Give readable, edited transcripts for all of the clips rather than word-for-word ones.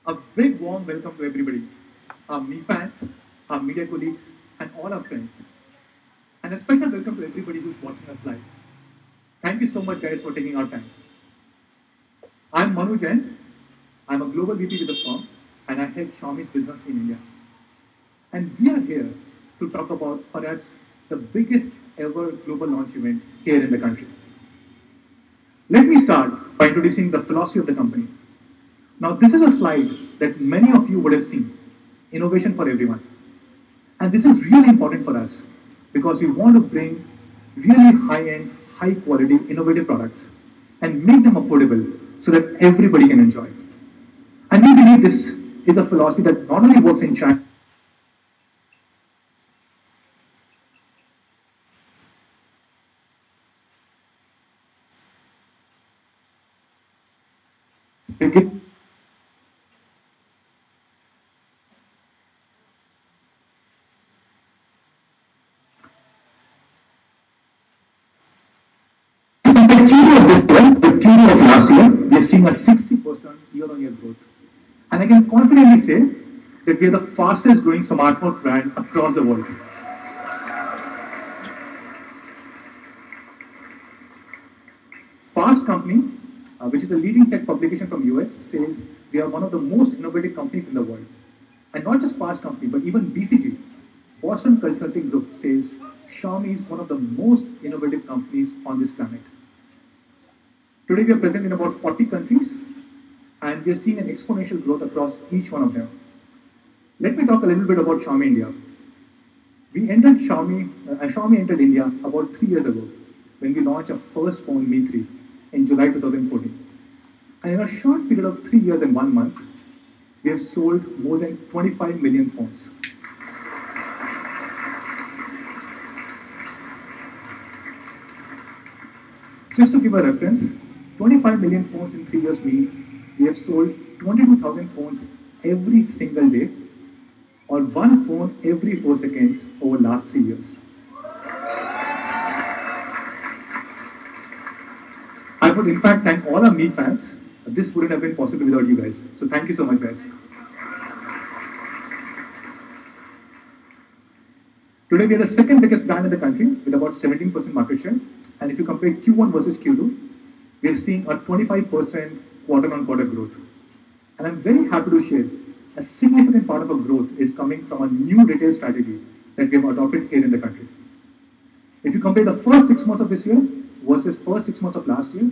A big warm welcome to everybody, our Me fans, our media colleagues, and all our friends. And a special welcome to everybody who's watching us live. Thank you so much, guys, for taking our time. I'm Manu Jain. I'm a global VP with the firm, and I head Xiaomi's business in India. And we are here to talk about perhaps the biggest ever global launch event here in the country. Let me start by introducing the philosophy of the company. Now, this is a slide that many of you would have seen, innovation for everyone. And this is really important for us because we want to bring really high-end, high-quality, innovative products and make them affordable so that everybody can enjoy it. And we believe this is a philosophy that not only works in China, we give 2 of last year, we are seeing a 60% year-on-year growth. And I can confidently say that we are the fastest growing smartphone brand across the world. Fast Company, which is a leading tech publication from US, says we are one of the most innovative companies in the world. And not just Fast Company, but even BCG, Boston Consulting Group, says Xiaomi is one of the most innovative companies on this planet. Today we are present in about 40 countries and we are seeing an exponential growth across each one of them. Let me talk a little bit about Xiaomi India. Xiaomi entered India about 3 years ago when we launched our first phone Mi 3 in July 2014. And in a short period of 3 years and 1 month, we have sold more than 25 million phones. Just to give a reference, 25 million phones in 3 years means we have sold 22,000 phones every single day, or one phone every 4 seconds over the last 3 years. I would in fact thank all our Me fans. This wouldn't have been possible without you guys. So thank you so much, guys. Today we are the second biggest brand in the country with about 17% market share. And if you compare Q1 versus Q2, we are seeing a 25% quarter-on-quarter growth. And I'm very happy to share a significant part of our growth is coming from a new retail strategy that we have adopted here in the country. If you compare the first 6 months of this year versus first 6 months of last year,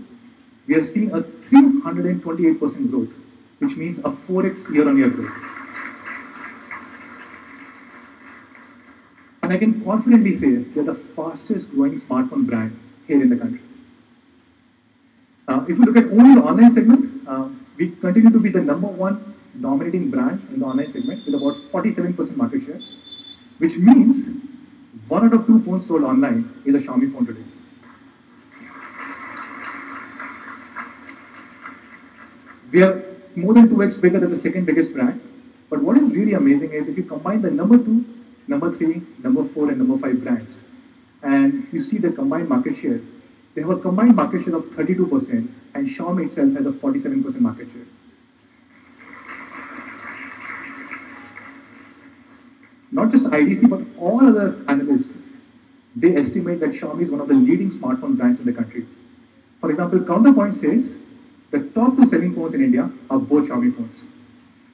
we are seeing a 328% growth, which means a 4x year-on-year growth. And I can confidently say we are the fastest growing smartphone brand here in the country. If you look at only the online segment, we continue to be the #1 dominating brand in the online segment with about 47% market share, which means 1 out of 2 phones sold online is a Xiaomi phone today. We are more than 2x bigger than the second biggest brand, but what is really amazing is if you combine the #2, #3, #4, and #5 brands, and you see the combined market share, they have a combined market share of 32%, and Xiaomi itself has a 47% market share. Not just IDC, but all other analysts, they estimate that Xiaomi is one of the leading smartphone brands in the country. For example, Counterpoint says the top 2 selling phones in India are both Xiaomi phones.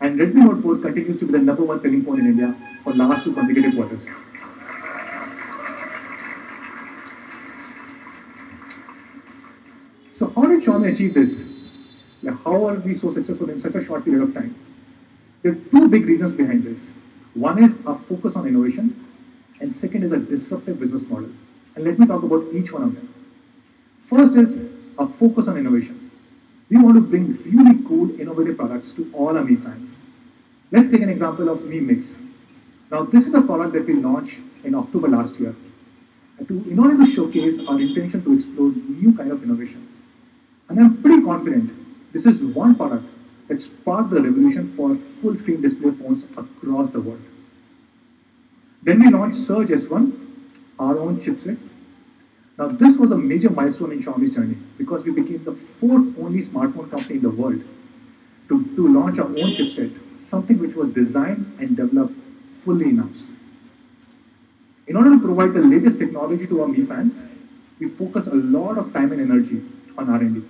And Redmi Note 4 continues to be the #1 selling phone in India for last 2 consecutive quarters. So how did Xiaomi achieve this? How are we so successful in such a short period of time? There are 2 big reasons behind this. One is our focus on innovation, and second is a disruptive business model. And let me talk about each one of them. First is a focus on innovation. We want to bring really cool, innovative products to all our Mi fans. Let's take an example of Mi Mix. Now, this is a product that we launched in October last year, in order to showcase our intention to explore new kind of innovation. And I'm pretty confident this is one product that sparked the revolution for full-screen display phones across the world. Then we launched Surge S1, our own chipset. Now, this was a major milestone in Xiaomi's journey because we became the 4th only smartphone company in the world to launch our own chipset, something which was designed and developed fully in-house. In order to provide the latest technology to our Mi fans, we focus a lot of time and energy on R&D.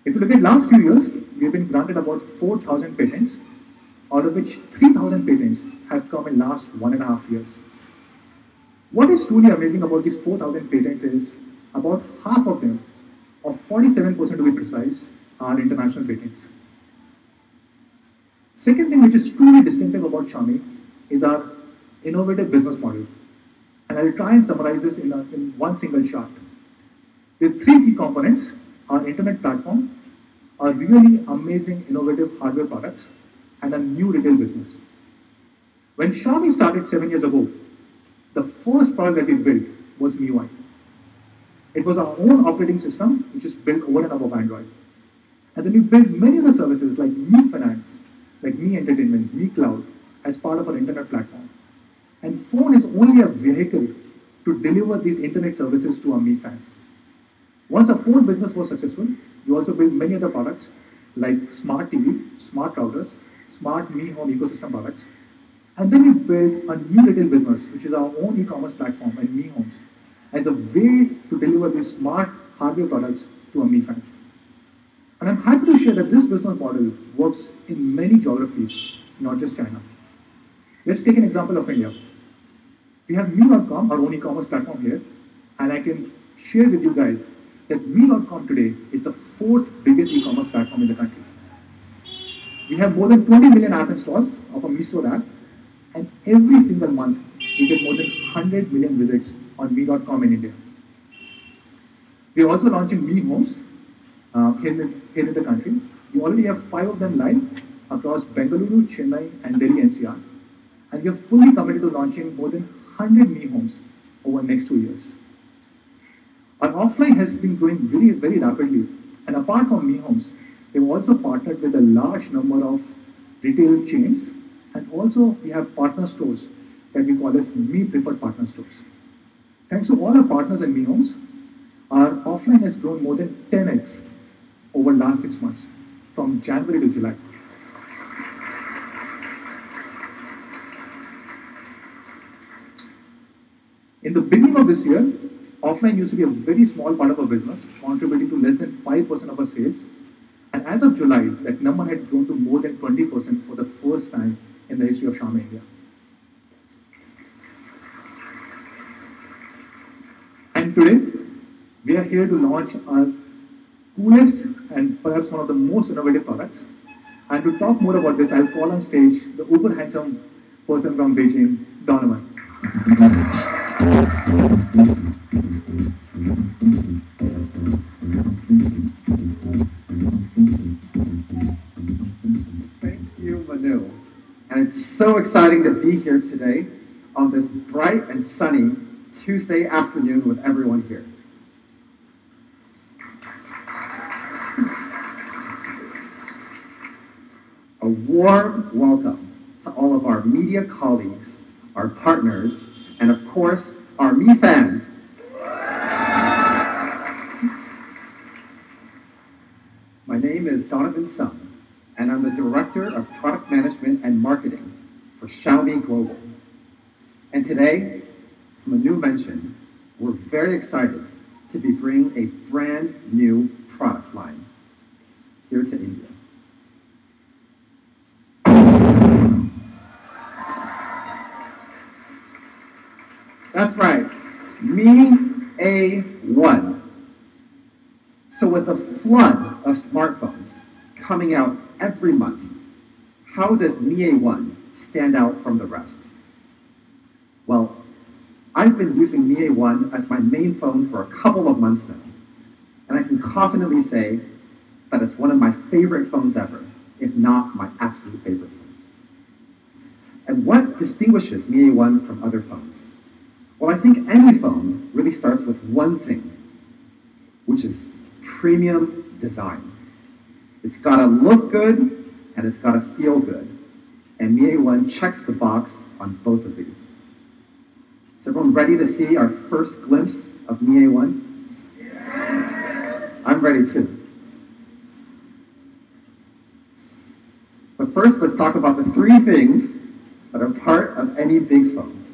If you look at last few years, we have been granted about 4,000 patents, out of which 3,000 patents have come in last 1.5 years. What is truly amazing about these 4,000 patents is about half of them, or 47% to be precise, are international patents. Second thing which is truly distinctive about Xiaomi is our innovative business model. And I'll try and summarize this in one single chart. With three key components: our internet platform, our really amazing innovative hardware products, and a new retail business. When Xiaomi started 7 years ago, the first product that we built was MIUI. It was our own operating system, which is built over and above Android. And then we built many other services like Mi Finance, like Mi Entertainment, Mi Cloud, as part of our internet platform. And phone is only a vehicle to deliver these internet services to our Mi fans. Once our phone business was successful, we also built many other products like smart TV, smart routers, smart Mi Home ecosystem products. And then we built a new retail business, which is our own e-commerce platform and Mi Homes, as a way to deliver these smart hardware products to our Mi fans. And I'm happy to share that this business model works in many geographies, not just China. Let's take an example of India. We have Mi.com, our own e-commerce platform here, and I can share with you guys that Mi.com today is the 4th biggest e-commerce platform in the country. We have more than 20 million app installs of our Mi Store app, and every single month we get more than 100 million visits on Mi.com in India. We are also launching Mi Homes here in the country. We already have 5 of them live across Bengaluru, Chennai, and Delhi NCR. And we are fully committed to launching more than 100 Mi Homes over the next 2 years. Our offline has been growing very, very rapidly. And apart from Mi Homes, we've also partnered with a large number of retail chains. And also we have partner stores that we call as Mi Preferred Partner Stores. Thanks to all our partners in Mi Homes, our offline has grown more than 10x over the last 6 months, from January to July. In the beginning of this year, offline used to be a very small part of our business, contributing to less than 5% of our sales. And as of July, that number had grown to more than 20% for the first time in the history of Xiaomi India. And today, we are here to launch our coolest and perhaps one of the most innovative products. And to talk more about this, I'll call on stage the uber handsome person from Beijing, Donovan. Thank you, Manu. And it's so exciting to be here today on this bright and sunny Tuesday afternoon with everyone here. A warm welcome to all of our media colleagues, our partners, and of course, our Mi fans. My name is Donovan Sung, and I'm the Director of Product Management and Marketing for Xiaomi Global. And today, as Manu mentioned, we're very excited to be bringing a brand new product line here to India. That's right, Mi A1. So with a flood of smartphones coming out every month, how does Mi A1 stand out from the rest? Well, I've been using Mi A1 as my main phone for a couple of months now, and I can confidently say that it's one of my favorite phones ever, if not my absolute favorite phone. And what distinguishes Mi A1 from other phones? Well, I think any phone really starts with one thing, which is premium design. It's got to look good, and it's got to feel good. And Mi A1 checks the box on both of these. Is everyone ready to see our first glimpse of Mi A1? Yeah. I'm ready too. But first, let's talk about the three things that are part of any big phone.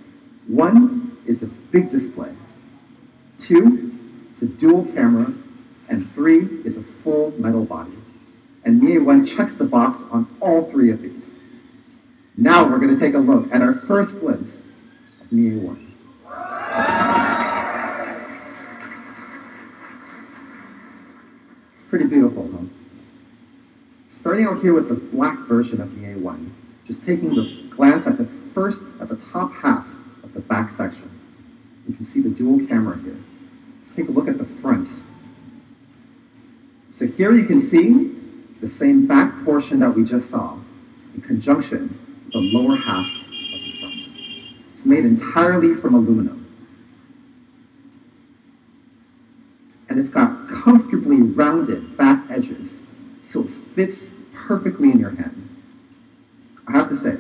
One is a big display. Two is a dual camera. And three is a full metal body. And Mi A1 checks the box on all three of these. Now we're going to take a look at our first glimpse of Mi A1. It's pretty beautiful, huh? Starting out here with the black version of Mi A1, just taking the glance at the top half of the back section. You can see the dual camera here. Let's take a look at the front. So here you can see the same back portion that we just saw in conjunction with the lower half of the front. It's made entirely from aluminum. And it's got comfortably rounded back edges, so it fits perfectly in your hand. I have to say,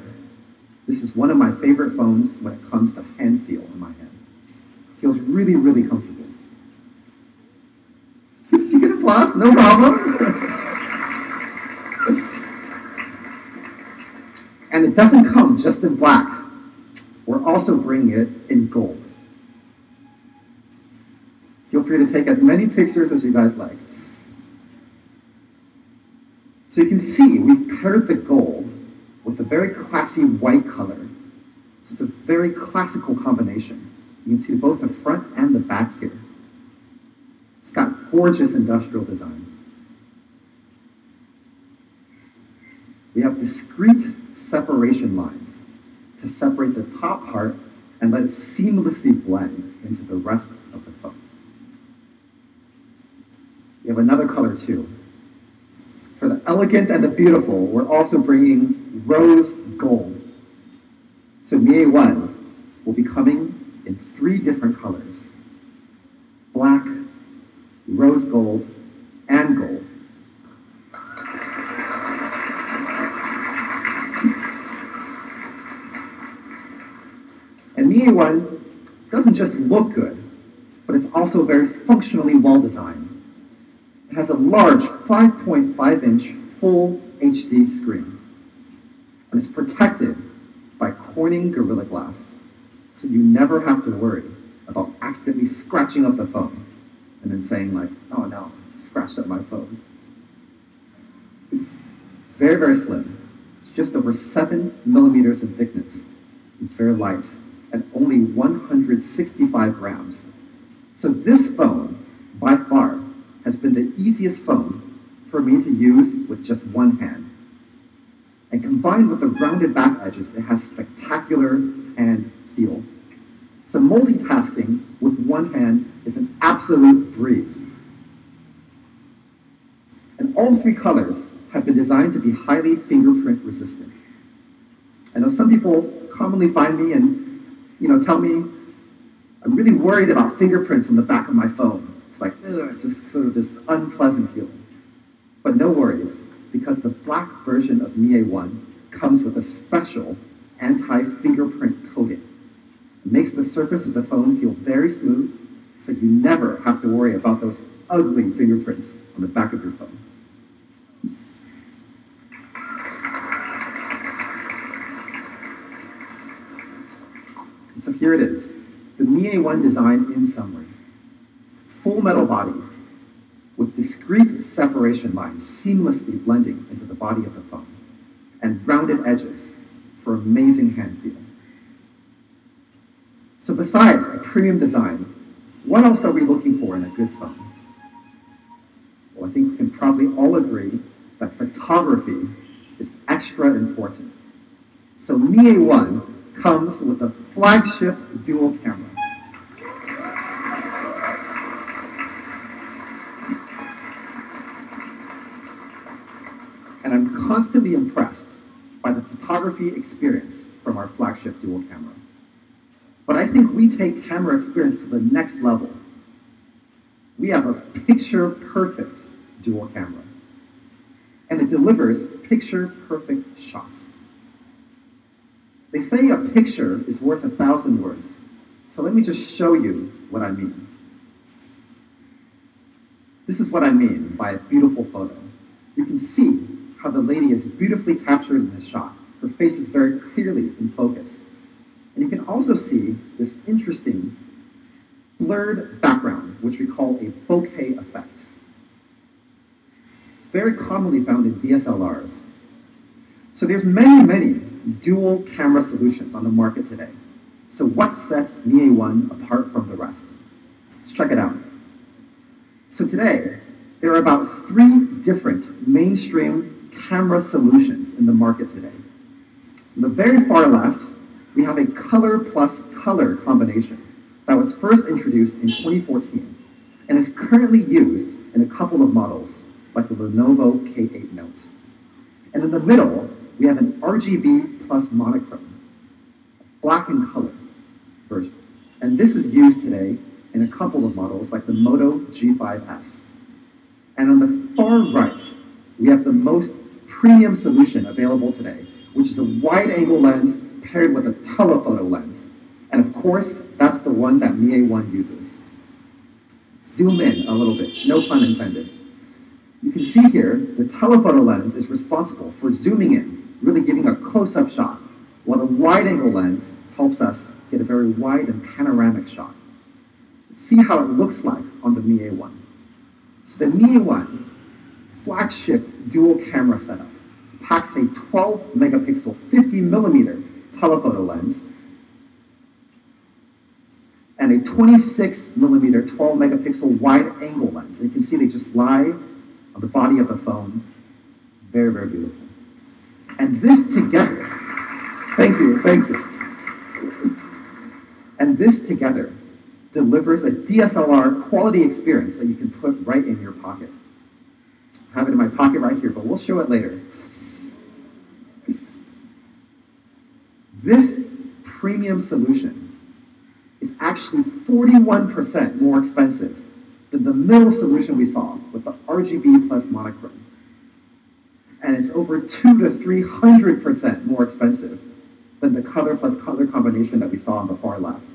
this is one of my favorite phones when it comes to hand feel in my hand. It feels really, really comfortable. You can applause, no problem. And it doesn't come just in black. We're also bringing it in gold. Feel free to take as many pictures as you guys like. So you can see we've paired the gold with a very classy white color. So it's a very classical combination. You can see both the front and the back here. It's got gorgeous industrial design. We have discrete separation lines to separate the top part and let it seamlessly blend into the rest of the phone. We have another color too. For the elegant and the beautiful, we're also bringing rose gold. So Mi A1 will be coming in 3 different colors: black, rose gold, and gold. And Mi A1 doesn't just look good, but it's also very functionally well designed. It has a large 5.5-inch full HD screen, and it's protected by Corning Gorilla Glass, so you never have to worry about accidentally scratching up the phone and then saying like, oh no, I scratched up my phone. It's very, very slim. It's just over 7 millimeters in thickness. It's very light, at only 165 grams. So this phone, by far, has been the easiest phone for me to use with just one hand. And combined with the rounded back edges, it has spectacular hand feel. So multitasking with one hand is an absolute breeze. And all 3 colors have been designed to be highly fingerprint resistant. I know some people commonly find me and tell me, I'm really worried about fingerprints on the back of my phone. It's like, ugh, just sort of this unpleasant feeling. But no worries, because the black version of Mi A1 comes with a special anti-fingerprint coating. It makes the surface of the phone feel very smooth, so you never have to worry about those ugly fingerprints on the back of your phone. And so here it is, the Mi A1 design in summary. Full metal body with discrete separation lines seamlessly blending into the body of the phone, and rounded edges for amazing hand feel. So besides a premium design, what else are we looking for in a good phone? Well, I think we can probably all agree that photography is extra important. So Mi A1 comes with a flagship dual camera. And I'm constantly impressed by the photography experience from our flagship dual camera. But I think we take camera experience to the next level. We have a picture-perfect dual camera, and it delivers picture-perfect shots. They say a picture is worth 1,000 words, so let me just show you what I mean. This is what I mean by a beautiful photo. You can see how the lady is beautifully captured in this shot. Her face is very clearly in focus. And you can also see this interesting blurred background, which we call a bokeh effect. It's very commonly found in DSLRs. So there's many dual camera solutions on the market today. So what sets Mi A1 apart from the rest? Let's check it out. So today, there are about 3 different mainstream camera solutions in the market today. On the very far left, we have a color plus color combination that was first introduced in 2014 and is currently used in a couple of models, like the Lenovo K8 Note. And in the middle, we have an RGB plus monochrome, black and color version. And this is used today in a couple of models, like the Moto G5S. And on the far right, we have the most premium solution available today, which is a wide-angle lens paired with a telephoto lens. And of course, that's the one that Mi A1 uses. Zoom in a little bit, no pun intended. You can see here, the telephoto lens is responsible for zooming in, really giving a close-up shot, while the wide-angle lens helps us get a very wide and panoramic shot. Let's see how it looks like on the Mi A1. So the Mi A1 flagship dual camera setup packs a 12 megapixel 50 millimeter telephoto lens and a 26 millimeter 12 megapixel wide angle lens. And you can see they just lie on the body of the phone. Very, very beautiful. And this together, thank you. And this together delivers a DSLR quality experience that you can put right in your pocket. I have it in my pocket right here, but we'll show it later. This premium solution is actually 41% more expensive than the middle solution we saw with the RGB plus monochrome. And it's over 200 to 300% more expensive than the color plus color combination that we saw on the far left.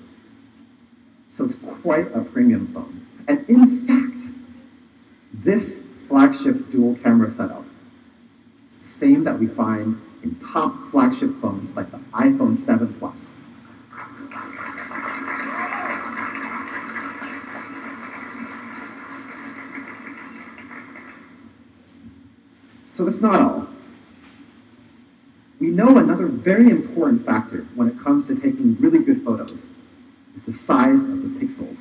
So it's quite a premium phone. And in fact, this flagship dual camera setup, same that we find in top flagship phones like the iPhone 7 Plus. So that's not all. We know another very important factor when it comes to taking really good photos is the size of the pixels.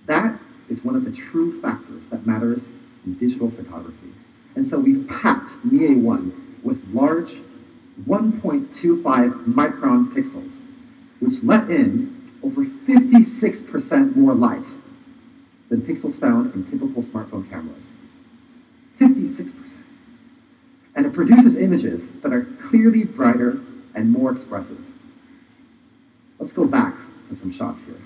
That is one of the true factors that matters in digital photography. And so we've packed Mi A1 with large 1.25 micron pixels, which let in over 56% more light than pixels found in typical smartphone cameras. 56%. And it produces images that are clearly brighter and more expressive. Let's go back to some shots here.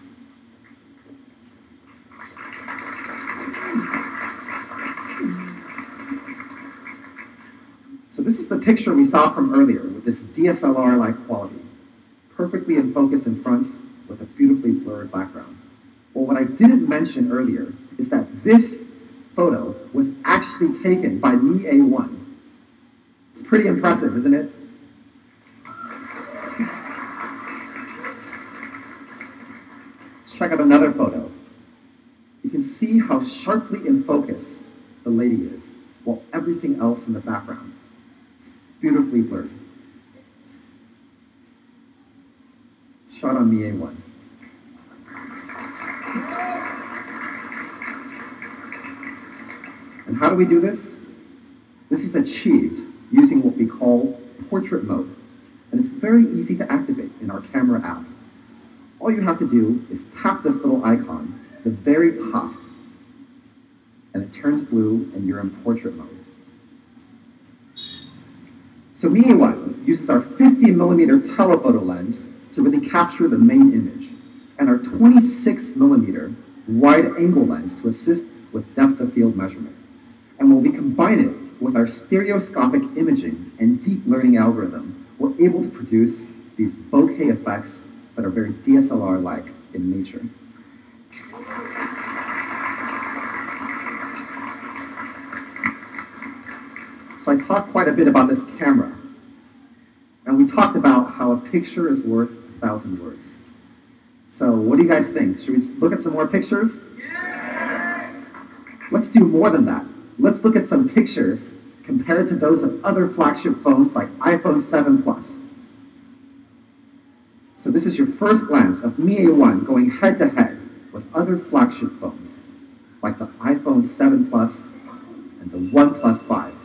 So this is the picture we saw from earlier with this DSLR-like quality, perfectly in focus in front with a beautifully blurred background. Well, what I didn't mention earlier is that this photo was actually taken by Mi A1. It's pretty impressive, isn't it? Let's check out another photo. You can see how sharply in focus the lady is, while everything else in the background is beautifully blurred. Shot on Mi A1. And how do we do this? This is achieved using what we call portrait mode. And it's very easy to activate in our camera app. All you have to do is tap this little icon at the very top, and it turns blue and you're in portrait mode. So Mi A1 uses our 50 millimeter telephoto lens to really capture the main image, and our 26 millimeter wide angle lens to assist with depth of field measurement. And when we combine it with our stereoscopic imaging and deep learning algorithm, we're able to produce these bokeh effects that are very DSLR-like in nature. So I talked quite a bit about this camera. And we talked about how a picture is worth 1,000 words. So what do you guys think? Should we look at some more pictures? Yeah. Let's do more than that. Let's look at some pictures compared to those of other flagship phones like iPhone 7 Plus. So this is your first glance of Mi A1 going head to head with other flagship phones like the iPhone 7 Plus and the OnePlus 5.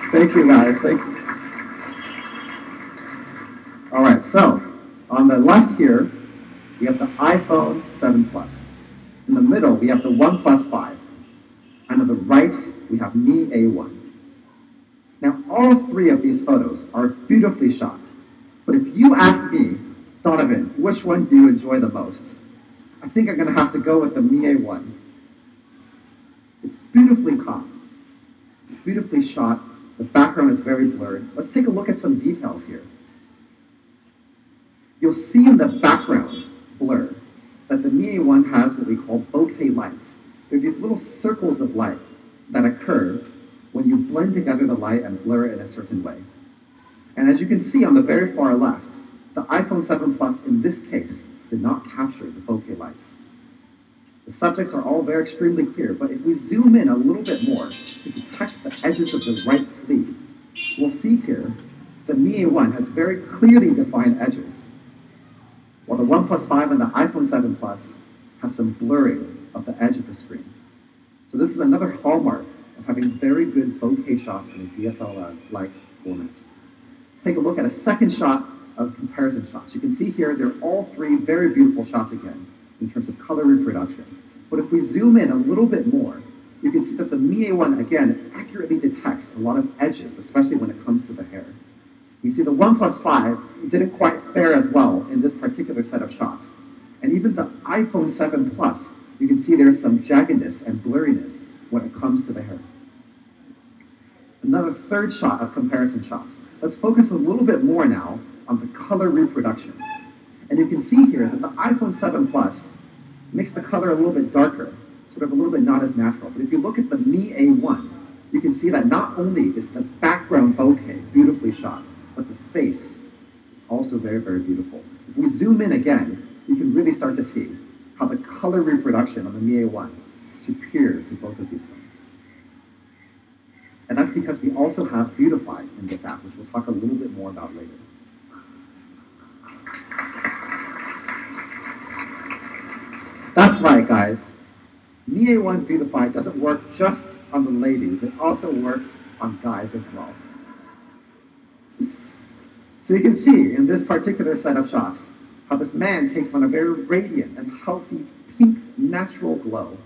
Thank you guys, thank you. All right, so on the left here, we have the iPhone 7 Plus. In the middle, we have the OnePlus 5. And on the right, we have Mi A1. Now, all three of these photos are beautifully shot. But if you asked me, Donovan, which one do you enjoy the most? I think I'm going to have to go with the Mi A1. It's beautifully caught. It's beautifully shot. The background is very blurred. Let's take a look at some details here. You'll see in the background blur that the Mi A1 has what we call bokeh lights. They're these little circles of light that occur when you blend together the light and blur it in a certain way. And as you can see on the very far left, the iPhone 7 Plus in this case did not capture the bokeh lights. The subjects are all very extremely clear, but if we zoom in a little bit more to detect the edges of the right sleeve, we'll see here the Mi A1 has very clearly defined edges, while the OnePlus 5 and the iPhone 7 Plus have some blurring of the edge of the screen. So this is another hallmark of having very good bokeh shots in a DSLR-like format. Let's take a look at a second shot of comparison shots. You can see here they're all three very beautiful shots again in terms of color reproduction. But if we zoom in a little bit more, you can see that the Mi A1 again accurately detects a lot of edges, especially when it comes to the hair. You see the OnePlus 5 didn't quite fare as well in this particular set of shots. And even the iPhone 7 Plus, you can see there's some jaggedness and blurriness when it comes to the hair. Another third shot of comparison shots. Let's focus a little bit more now on the color reproduction. And you can see here that the iPhone 7 Plus makes the color a little bit darker, sort of a little bit not as natural. But if you look at the Mi A1, you can see that not only is the background bokeh beautifully shot, but the face is also very, very beautiful. If we zoom in again, you can really start to see how the color reproduction on the Mi A1 is superior to both of these phones. And that's because we also have Beautify in this app, which we'll talk a little bit more about later. That's right, guys. Mi A1 Beautify doesn't work just on the ladies. It also works on guys as well. So you can see in this particular set of shots how this man takes on a very radiant and healthy pink natural glow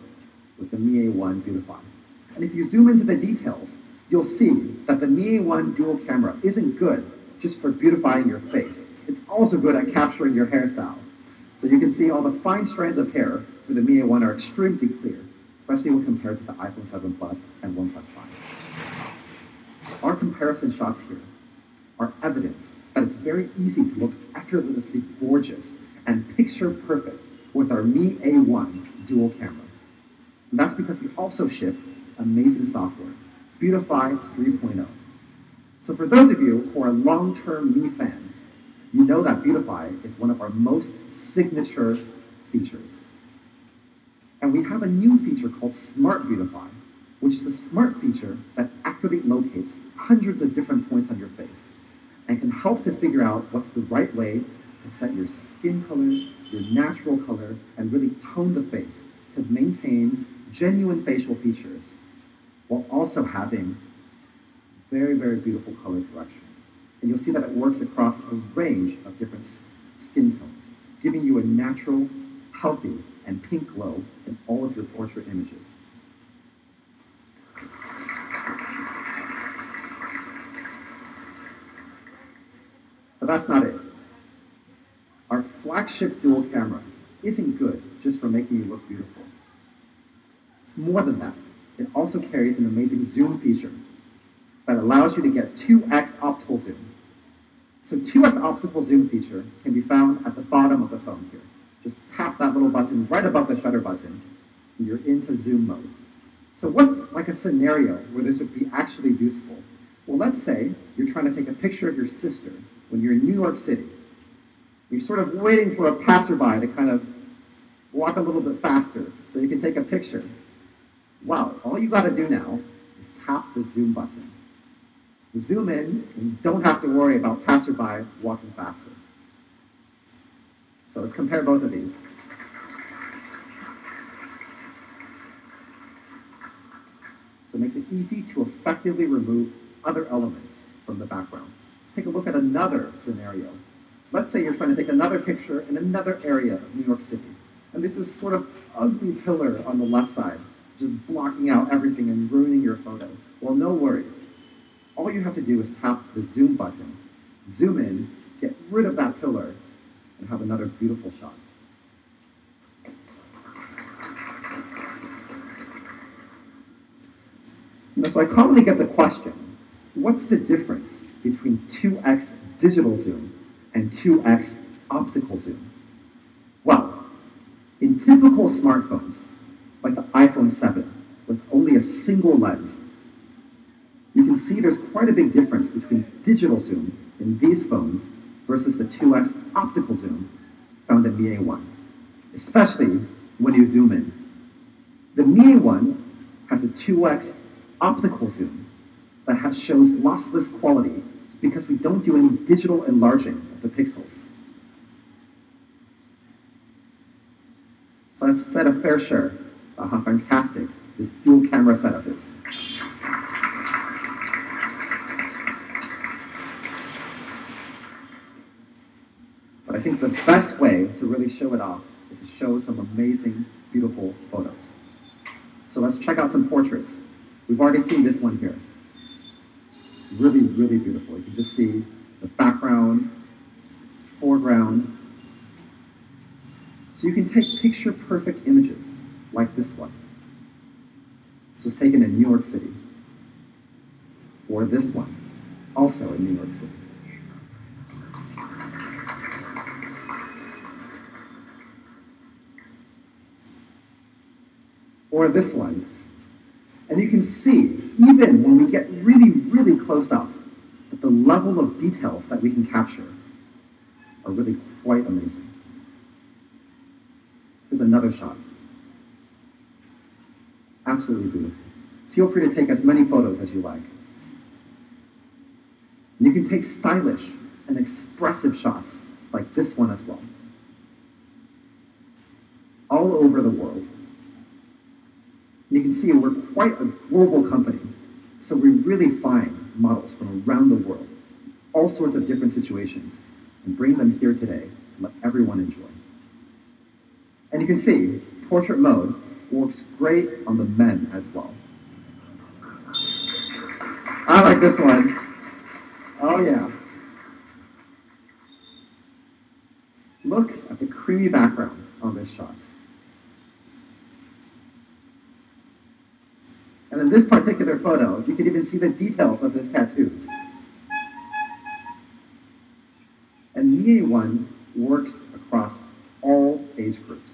with the Mi A1 Beautify. And if you zoom into the details, you'll see that the Mi A1 dual camera isn't good just for beautifying your face. It's also good at capturing your hairstyle. So you can see all the fine strands of hair for the Mi A1 are extremely clear, especially when compared to the iPhone 7 Plus and OnePlus 5. Our comparison shots here are evidence that it's very easy to look effortlessly gorgeous and picture perfect with our Mi A1 dual camera. And that's because we also ship amazing software, Beautify 3.0. So for those of you who are long-term Mi fans, you know that Beautify is one of our most signature features. And we have a new feature called Smart Beautify, which is a smart feature that accurately locates hundreds of different points on your face and can help to figure out what's the right way to set your skin color, your natural color, and really tone the face to maintain genuine facial features while also having very, very beautiful color correction. And you'll see that it works across a range of different skin tones, giving you a natural, healthy, and pink glow in all of your portrait images. But that's not it. Our flagship dual camera isn't good just for making you look beautiful. More than that, it also carries an amazing zoom feature that allows you to get 2x optical zoom. So 2x optical zoom feature can be found at the bottom of the phone here. Just tap that little button right above the shutter button, and you're into zoom mode. So what's like a scenario where this would be actually useful? Well, let's say you're trying to take a picture of your sister when you're in New York City. You're sort of waiting for a passerby to kind of walk a little bit faster so you can take a picture. Wow, all you got to do now is tap the zoom button. Zoom in, and you don't have to worry about passerby walking faster. So let's compare both of these. So it makes it easy to effectively remove other elements from the background. Let's take a look at another scenario. Let's say you're trying to take another picture in another area of New York City. And there's this sort of ugly pillar on the left side, just blocking out everything and ruining your photo. Well, no worries. All you have to do is tap the zoom button, zoom in, get rid of that pillar, and have another beautiful shot. So I commonly get the question, what's the difference between 2x digital zoom and 2x optical zoom? Well, in typical smartphones, like the iPhone 7, with only a single lens, you can see there's quite a big difference between digital zoom in these phones versus the 2x optical zoom found in Mi A1, especially when you zoom in. The Mi A1 has a 2x optical zoom that shows lossless quality because we don't do any digital enlarging of the pixels. So I've said a fair share about how fantastic this dual camera setup is. But I think the best way to really show it off is to show some amazing, beautiful photos. So let's check out some portraits. We've already seen this one here. Really, really beautiful. You can just see the background, foreground. So you can take picture-perfect images like this one, just taken in New York City. Or this one, also in New York City. Or this one. And you can see, even when we get really, really close up, that the level of details that we can capture are really quite amazing. Here's another shot. Absolutely beautiful. Feel free to take as many photos as you like. And you can take stylish and expressive shots like this one as well. All over the world. And you can see we're quite a global company, so we really find models from around the world, all sorts of different situations, and bring them here today to let everyone enjoy. And you can see portrait mode works great on the men as well. I like this one. Oh yeah. Look at the creamy background on this shot. And in this particular photo, you can even see the details of his tattoos. And Mi A1 works across all age groups,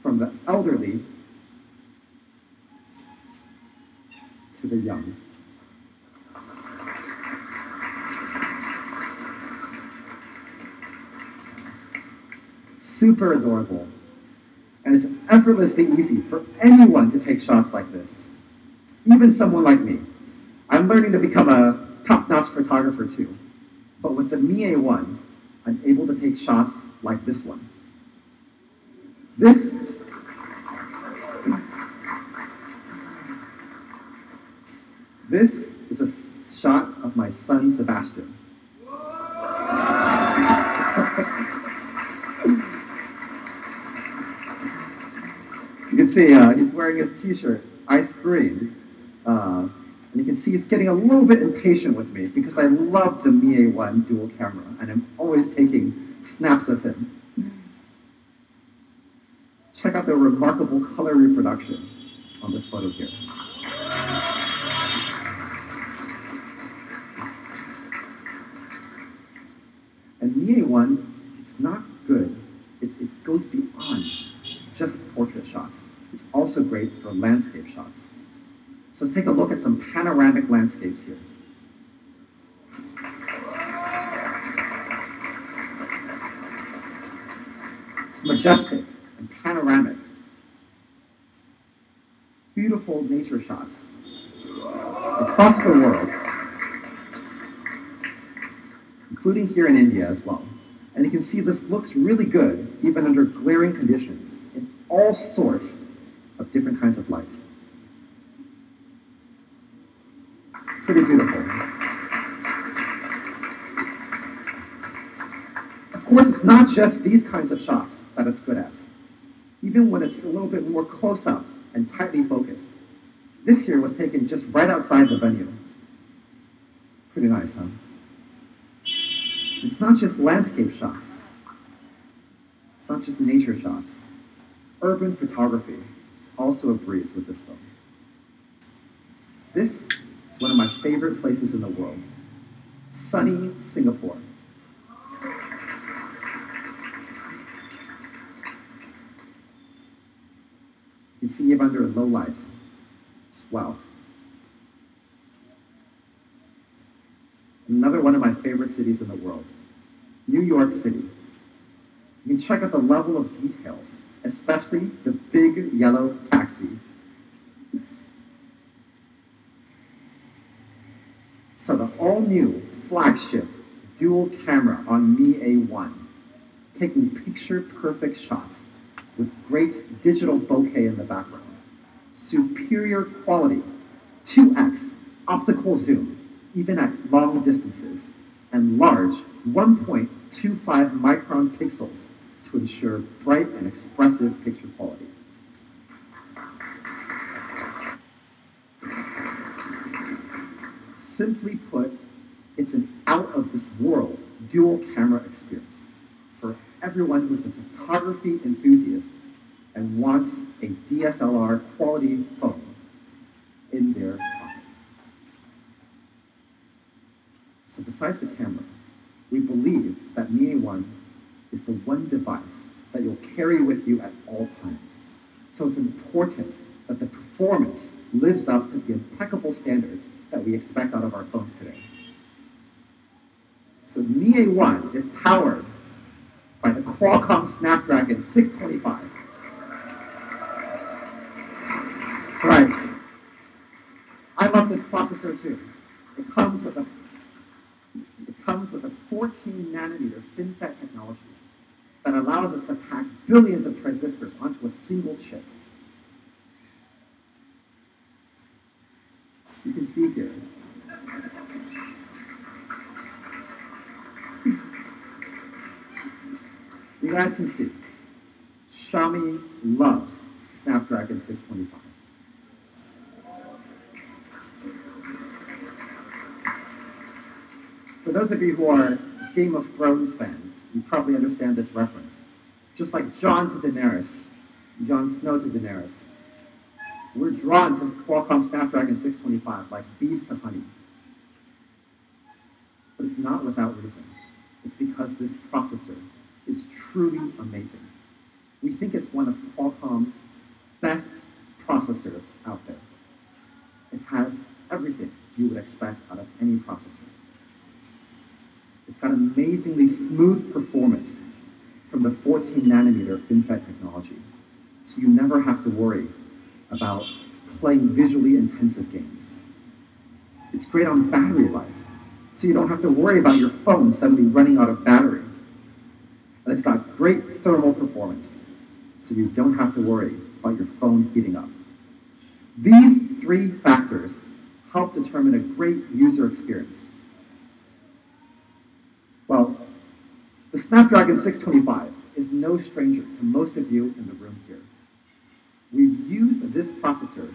from the elderly to the young. Super adorable. And it's effortlessly easy for anyone to take shots like this. Even someone like me. I'm learning to become a top-notch photographer too. But with the Mi A1, I'm able to take shots like this one. This is a shot of my son, Sebastian. You can see he's wearing his t-shirt, ice cream. And you can see he's getting a little bit impatient with me because I love the Mi A1 dual camera and I'm always taking snaps of him. Check out the remarkable color reproduction on this photo here. And Mi A1, it's not good. It goes beyond just portrait shots. It's also great great for landscape shots. So let's take a look at some panoramic landscapes here. It's majestic and panoramic. Beautiful nature shots across the world, including here in India as well. And you can see this looks really good even under glaring conditions in all sorts of different kinds of light. Pretty beautiful. Of course, it's not just these kinds of shots that it's good at. Even when it's a little bit more close up and tightly focused. This here was taken just right outside the venue. Pretty nice, huh? It's not just landscape shots. It's not just nature shots. Urban photography is also a breeze with this phone. This is one of my favorite places in the world. Sunny Singapore. You can see it under low light. Wow. Another one of my favorite cities in the world, New York City. You can check out the level of details, especially the big yellow taxi. So the all-new flagship dual camera on Mi A1, taking picture-perfect shots with great digital bokeh in the background. Superior quality, 2x optical zoom, even at long distances, and large 1.25 micron pixels to ensure bright and expressive picture quality. Simply put, it's an out-of-this-world dual camera experience for everyone who's a photography enthusiast and wants a DSLR quality phone in their pocket. So besides the camera, we believe that Mi A1 is the one device that you'll carry with you at all times. So it's important that the performance lives up to the impeccable standards that we expect out of our phones today. So Mi A1 is powered by the Qualcomm Snapdragon 625. That's right. I love this processor too. It comes with a 14 nanometer FinFET technology that allows us to pack billions of transistors onto a single chip. You can see here. You guys can see, Xiaomi loves Snapdragon 625. For those of you who are Game of Thrones fans, you probably understand this reference. Just like Jon to Daenerys, Jon Snow to Daenerys, we're drawn to Qualcomm Snapdragon 625 like bees to honey. But it's not without reason. It's because this processor is truly amazing. We think it's one of Qualcomm's best processors out there. It has everything you would expect out of any processor. It's got amazingly smooth performance from the 14 nanometer FinFET technology, so you never have to worry about playing visually intensive games. It's great on battery life, so you don't have to worry about your phone suddenly running out of battery. And it's got great thermal performance, so you don't have to worry about your phone heating up. These three factors help determine a great user experience. Well, the Snapdragon 625 is no stranger to most of you in the room here. We've used this processor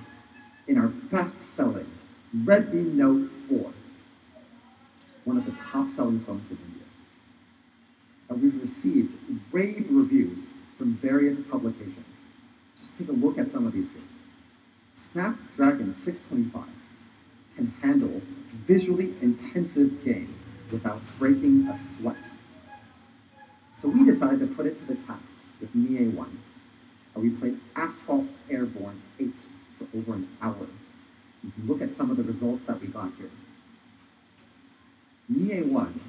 in our best-selling Redmi Note 4, one of the top-selling phones in India. And we've received rave reviews from various publications. Just take a look at some of these here. Snapdragon 625 can handle visually intensive games without breaking a sweat. So we decided to put it to the test with Mi A1. we played Asphalt Airborne 8 for over an hour. So you can look at some of the results that we got here. Mi A1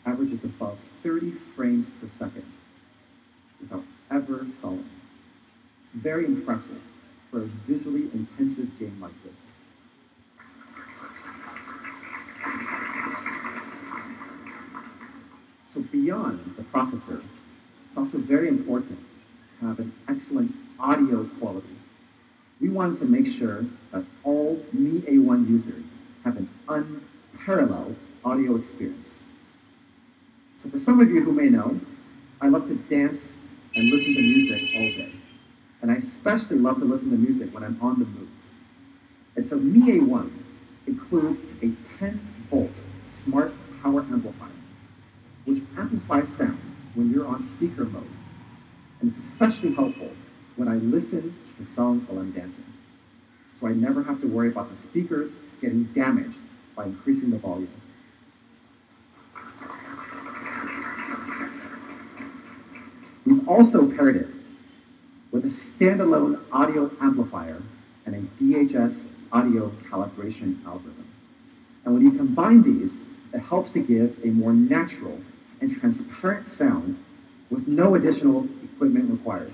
averages above 30 frames per second without ever stalling. It's very impressive for a visually intensive game like this. So beyond the processor, it's also very important to have an excellent audio quality. We wanted to make sure that all Mi A1 users have an unparalleled audio experience. So for some of you who may know, I love to dance and listen to music all day. And I especially love to listen to music when I'm on the move. And so Mi A1 includes a 10-volt smart power amplifier, which amplifies sound when you're on speaker mode. And it's especially helpful when I listen to songs while I'm dancing. So I never have to worry about the speakers getting damaged by increasing the volume. We've also paired it with a standalone audio amplifier and a DHS audio calibration algorithm. And when you combine these, it helps to give a more natural and transparent sound with no additional equipment required.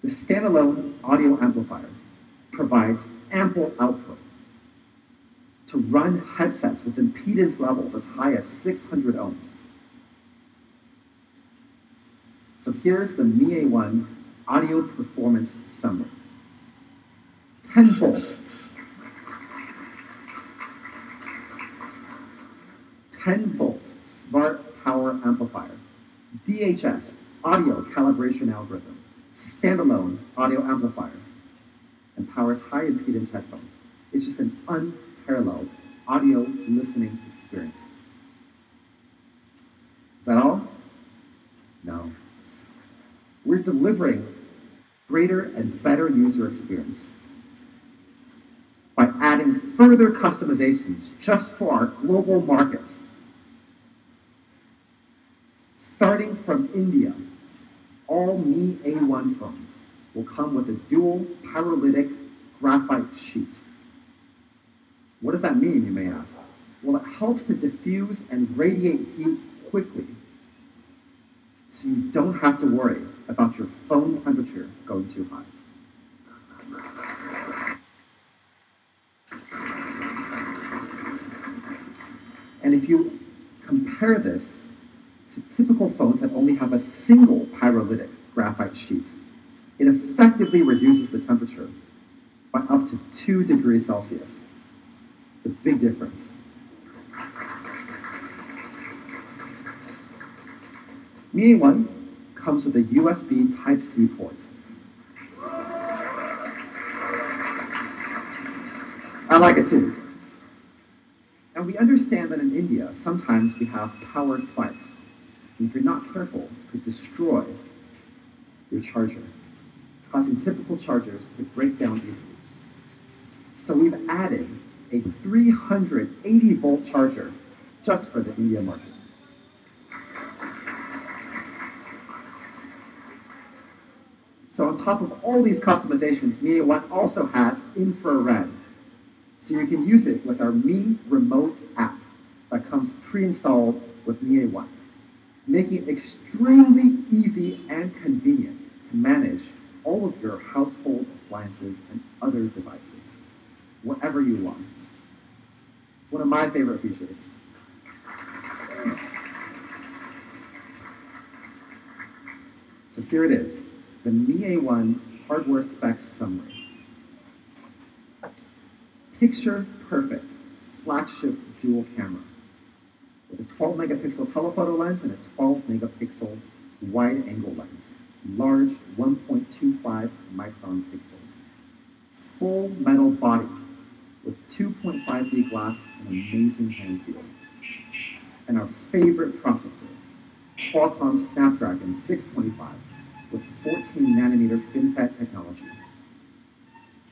The standalone audio amplifier provides ample output to run headsets with impedance levels as high as 600 ohms. So here's the Mi A1 audio performance summary. 10 volt, 10-volt smart power amplifier, DHS audio calibration algorithm, standalone audio amplifier, and powers high impedance headphones. It's just an unparalleled audio listening experience. Is that all? No. We're delivering greater and better user experience by adding further customizations just for our global markets. Starting from India, all Mi A1 phones will come with a dual pyrolytic graphite sheet. What does that mean, you may ask? Well, it helps to diffuse and radiate heat quickly, so you don't have to worry about your phone temperature going too high. And if you compare this to typical phones that only have a single pyrolytic graphite sheet, it effectively reduces the temperature by up to 2 degrees Celsius. It's a big difference. Mi A1 comes with a USB Type-C port. I like it too. And we understand that in India, sometimes we have power spikes. And if you're not careful, it could destroy your charger, causing typical chargers to break down easily. So we've added a 380-volt charger just for the India market. So on top of all these customizations, Mi A1 also has infrared. So you can use it with our Mi Remote app that comes pre-installed with Mi A1, making it extremely easy and convenient to manage all of your household appliances and other devices, wherever you want. One of my favorite features. So here it is, the Mi A1 hardware specs summary. Picture perfect flagship dual camera with a 12-megapixel telephoto lens and a 12-megapixel wide-angle lens, large 1.25 micron pixels, full metal body with 2.5D glass and amazing hand feel, and our favorite processor, Qualcomm Snapdragon 625 with 14-nanometer FinFET technology,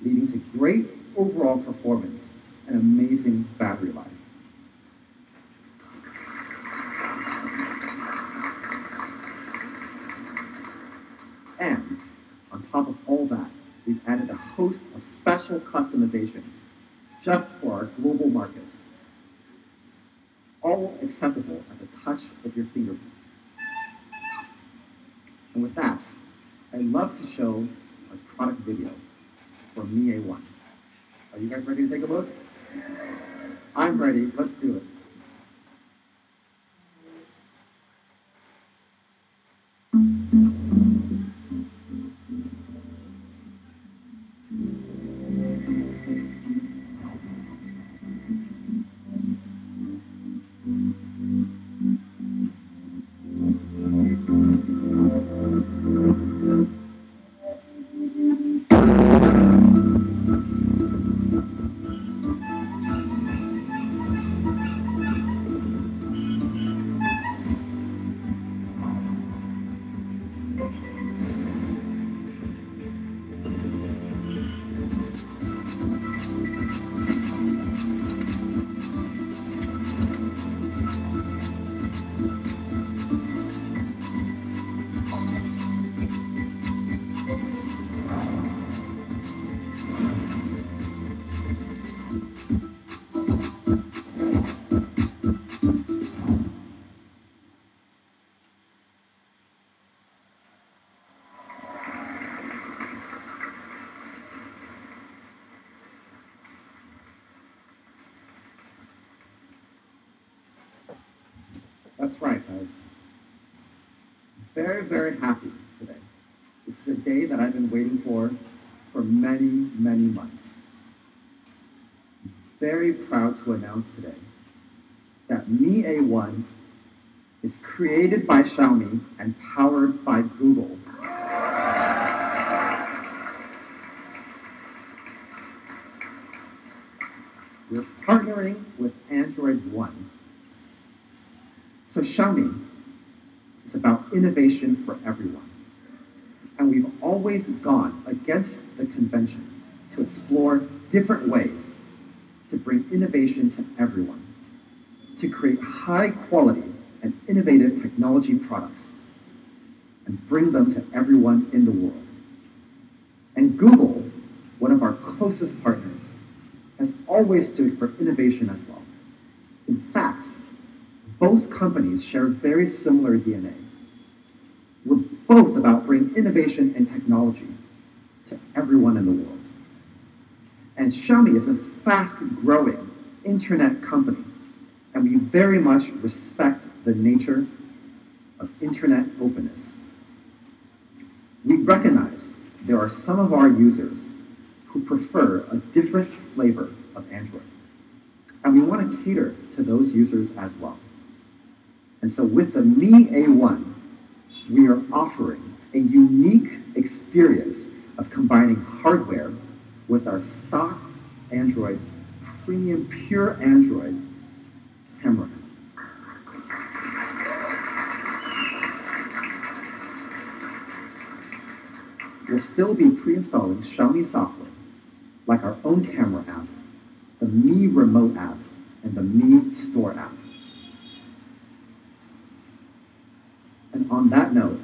leading to great overall performance and amazing battery life. And on top of all that, we've added a host of special customizations just for our global markets, all accessible at the touch of your fingertips. And with that, I'd love to show a product video for Mi A1. Are you guys ready to take a look? I'm ready. Let's do it. That's right, guys. Very, very happy today. This is a day that I've been waiting for many, many months. Very proud to announce today that Mi A1 is created by Xiaomi and powered by Google. We're partnering with Android One. So Xiaomi is about innovation for everyone. And we've always gone against the convention to explore different ways to bring innovation to everyone, to create high quality and innovative technology products and bring them to everyone in the world. And Google, one of our closest partners, has always stood for innovation as well. In fact, both companies share very similar DNA. We're both about bringing innovation and technology to everyone in the world. And Xiaomi is a fast-growing internet company, and we very much respect the nature of internet openness. We recognize there are some of our users who prefer a different flavor of Android, and we want to cater to those users as well. And so with the Mi A1, we are offering a unique experience of combining hardware with our stock Android, premium pure Android camera. We'll still be pre-installing Xiaomi software, like our own camera app, the Mi Remote app, and the Mi Store app. And on that note,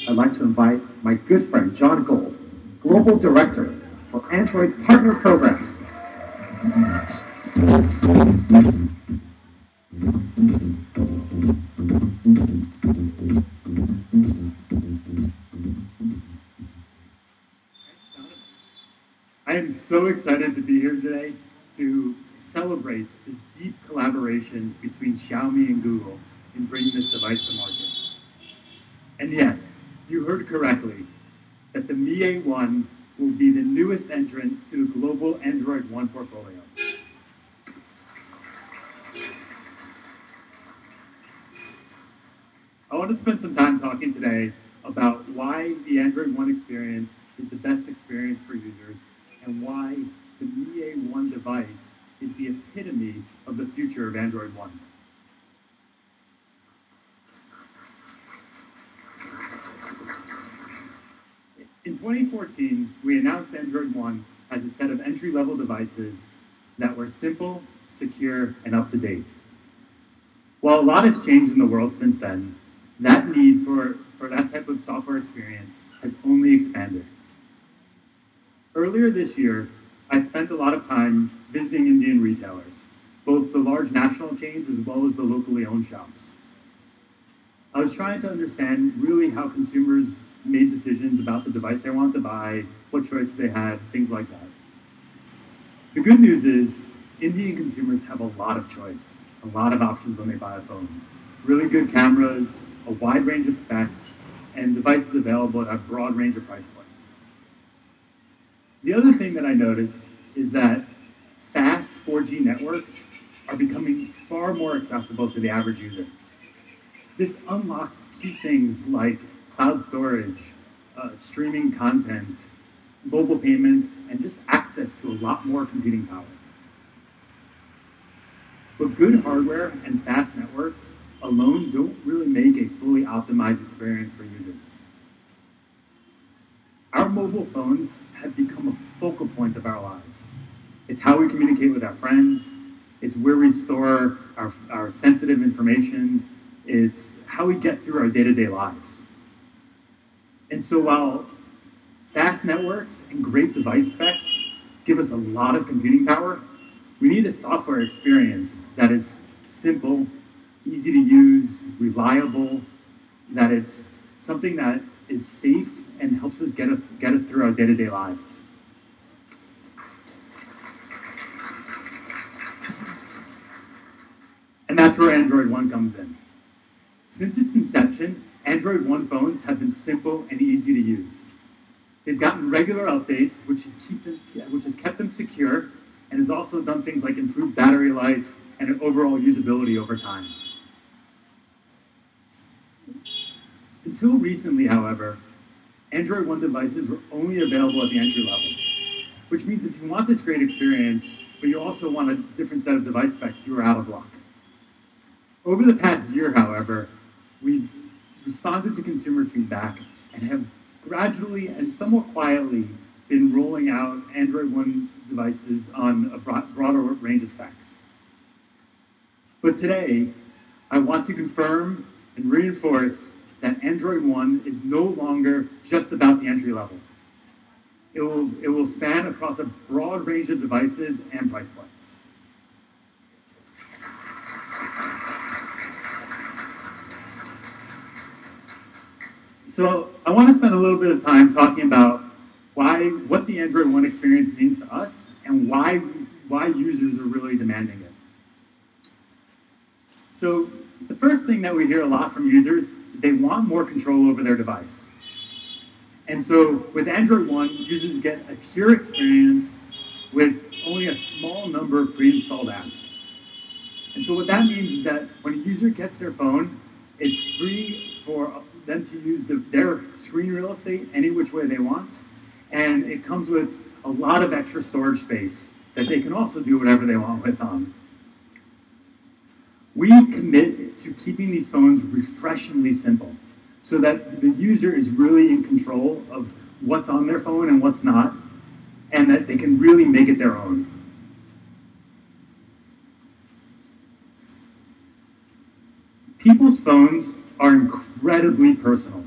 I'd like to invite my good friend, John Gold, Global Director for Android Partner Programs. I am so excited to be here today to celebrate this deep collaboration between Xiaomi and Google in bringing this device to market. And yes, you heard correctly, that the Mi A1 will be the newest entrant to the global Android One portfolio. I want to spend some time talking today about why the Android One experience is the best experience for users and why the Mi A1 device is the epitome of the future of Android One. In 2014, we announced Android One as a set of entry-level devices that were simple, secure, and up-to-date. While a lot has changed in the world since then, that need for that type of software experience has only expanded. Earlier this year, I spent a lot of time visiting Indian retailers, both the large national chains as well as the locally owned shops. I was trying to understand really how consumers made decisions about the device they wanted to buy, what choice they had, things like that. The good news is Indian consumers have a lot of choice, a lot of options when they buy a phone. Really good cameras, a wide range of specs, and devices available at a broad range of price points. The other thing that I noticed is that fast 4G networks are becoming far more accessible to the average user. This unlocks key things like cloud storage, streaming content, mobile payments, and just access to a lot more computing power. But good hardware and fast networks alone don't really make a fully optimized experience for users. Our mobile phones have become a focal point of our lives. It's how we communicate with our friends. It's where we store our sensitive information. It's how we get through our day-to-day lives. And so while fast networks and great device specs give us a lot of computing power, we need a software experience that is simple, easy to use, reliable, that it's something that is safe and helps us get us through our day-to-day lives. And that's where Android One comes in. Since its inception, Android One phones have been simple and easy to use. They've gotten regular updates, which has kept them secure, and has also done things like improve battery life and overall usability over time. Until recently, however, Android One devices were only available at the entry level, which means if you want this great experience, but you also want a different set of device specs, you are out of luck. Over the past year, however, we've responded to consumer feedback and have gradually and somewhat quietly been rolling out Android One devices on a broader range of specs. But today, I want to confirm and reinforce that Android One is no longer just about the entry level. It will span across a broad range of devices and price points. So I want to spend a little bit of time talking about what the Android One experience means to us and why users are really demanding it. So the first thing that we hear a lot from users is they want more control over their device. And so with Android One, users get a tier experience with only a small number of pre-installed apps. And so what that means is that when a user gets their phone, it's free for them to use their screen real estate any which way they want. And it comes with a lot of extra storage space that they can also do whatever they want with on. We commit to keeping these phones refreshingly simple so that the user is really in control of what's on their phone and what's not, and that they can really make it their own. People's phones are incredibly personal.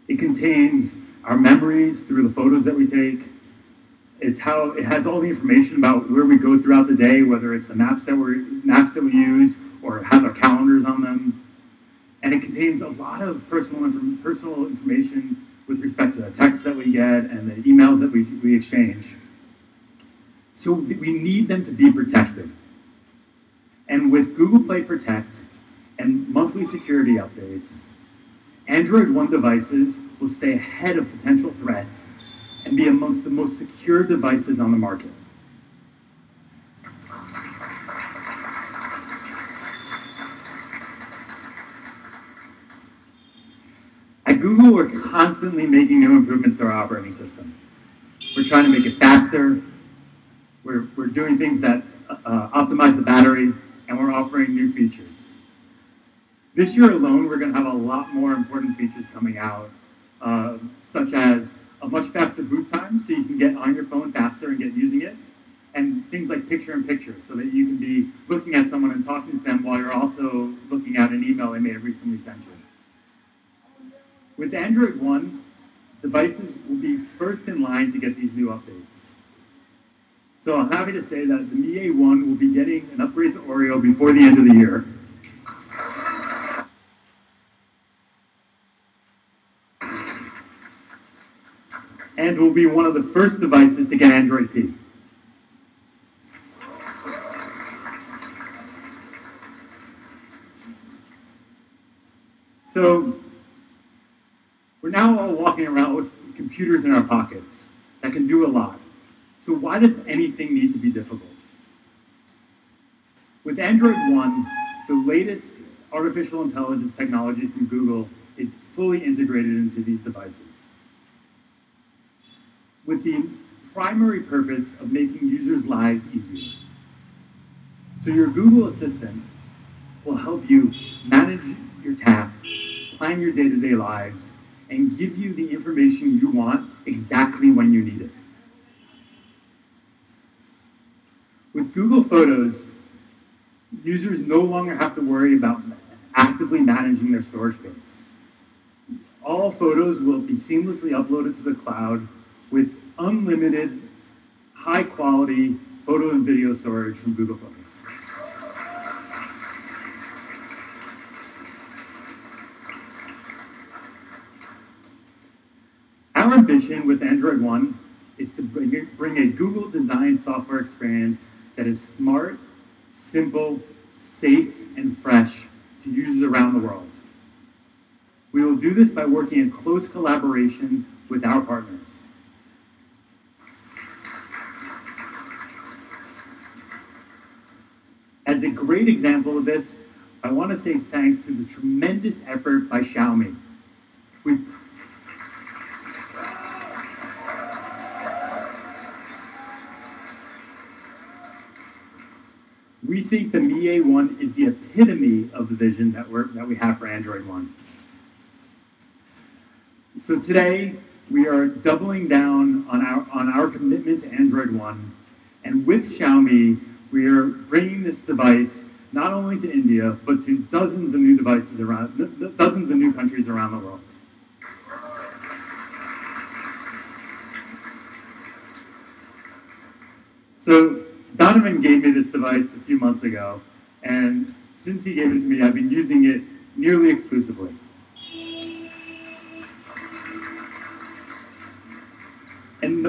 It contains our memories through the photos that we take. It has all the information about where we go throughout the day, whether it's the maps that we use or has our calendars on them. And it contains a lot of personal information with respect to the texts that we get and the emails that we exchange. So we need them to be protected. And with Google Play Protect and monthly security updates, Android One devices will stay ahead of potential threats and be amongst the most secure devices on the market. At Google, we're constantly making new improvements to our operating system. We're trying to make it faster. We're doing things that optimize the battery, and we're offering new features. This year alone, we're going to have a lot more important features coming out, such as a much faster boot time, so you can get on your phone faster and get using it, and things like picture-in-picture, so that you can be looking at someone and talking to them while you're also looking at an email they may have recently sent you. With Android One, devices will be first in line to get these new updates. So I'm happy to say that the Mi A1 will be getting an upgrade to Oreo before the end of the year. And will be one of the first devices to get Android P. So we're now all walking around with computers in our pockets that can do a lot. So why does anything need to be difficult? With Android One, the latest artificial intelligence technology from Google is fully integrated into these devices, with the primary purpose of making users' lives easier. So your Google Assistant will help you manage your tasks, plan your day-to-day lives, and give you the information you want exactly when you need it. With Google Photos, users no longer have to worry about actively managing their storage space. All photos will be seamlessly uploaded to the cloud with unlimited, high-quality photo and video storage from Google Photos. Our ambition with Android One is to bring a Google design software experience that is smart, simple, safe, and fresh to users around the world. We will do this by working in close collaboration with our partners. As a great example of this, I want to say thanks to the tremendous effort by Xiaomi. We think the Mi A1 is the epitome of the vision that we have for Android One. So today, we are doubling down on our commitment to Android One, and with Xiaomi, we are bringing this device not only to India, but to dozens of new devices around, dozens of new countries around the world. So Donovan gave me this device a few months ago, and since he gave it to me, I've been using it nearly exclusively. And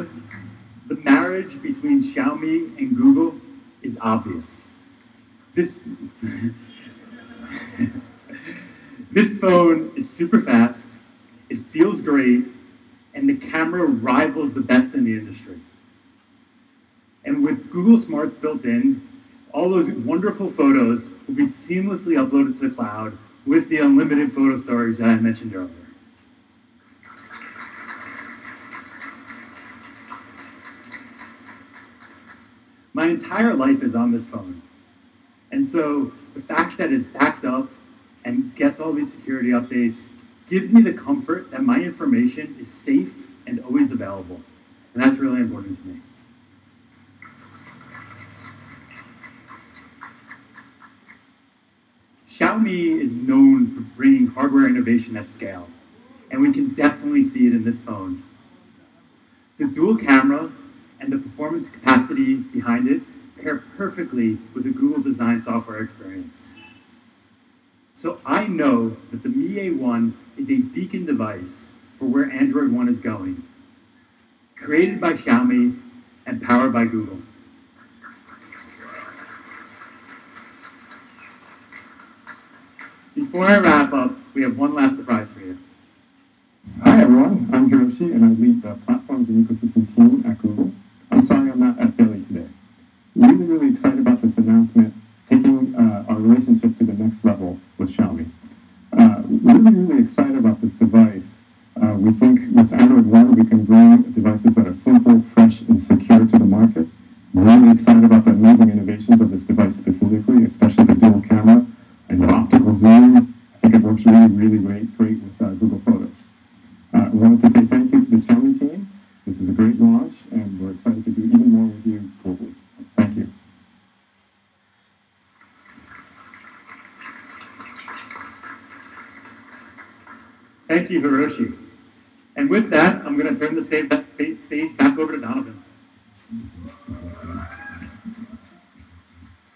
the marriage between Xiaomi and Google is obvious. This phone is super fast, it feels great, and the camera rivals the best in the industry. And with Google Smarts built in, all those wonderful photos will be seamlessly uploaded to the cloud with the unlimited photo storage that I mentioned earlier. My entire life is on this phone. And so the fact that it's backed up and gets all these security updates gives me the comfort that my information is safe and always available. And that's really important to me. Xiaomi is known for bringing hardware innovation at scale, and we can definitely see it in this phone. The dual camera and the performance capacity behind it pair perfectly with the Google design software experience. So I know that the Mi A1 is a beacon device for where Android One is going, created by Xiaomi and powered by Google. Before I wrap up, we have one last surprise for you. Hi everyone, I'm Hiroshi and I lead the platforms and ecosystem team at Google. I'm sorry I'm not at Philly today. Really excited about this announcement, taking our relationship to the next level with Xiaomi. Really excited about this device. We think with Android One we can bring devices that are simple, fresh, and secure to the market. Really excited about the amazing innovations of this device specifically, especially the dual camera and the optical zoom. I think it works really great with Google Photos. I wanted to say thank you to the Xiaomi team. This is a great launch, and we're excited to do even more with you globally. Thank you. Thank you, Hiroshi. And with that, I'm going to turn the stage back over to Donovan.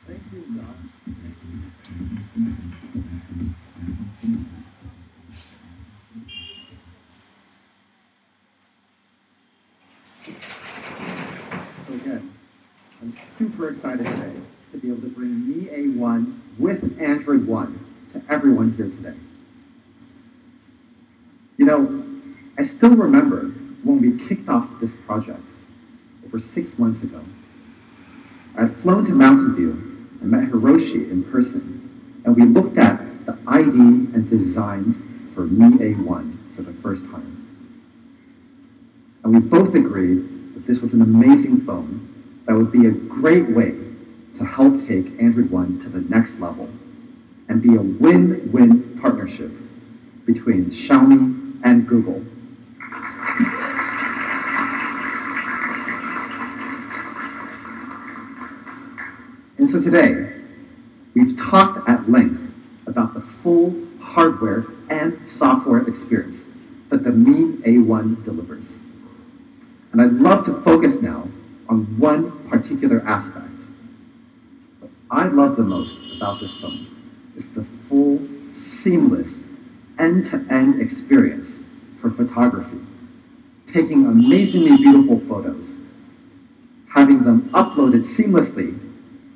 Thank you, John. So again, I'm super excited today to be able to bring Mi A1 with Android One to everyone here today. You know, I still remember when we kicked off this project over 6 months ago. I had flown to Mountain View and met Hiroshi in person, and we looked at the ID and design for Mi A1 for the first time. And we both agreed that this was an amazing phone that would be a great way to help take Android One to the next level and be a win-win partnership between Xiaomi and Google. And so today, we've talked at length about the full hardware and software experience that the Mi A1 delivers. And I'd love to focus now on one particular aspect. What I love the most about this phone is the full, seamless, end-to-end experience for photography. Taking amazingly beautiful photos, having them uploaded seamlessly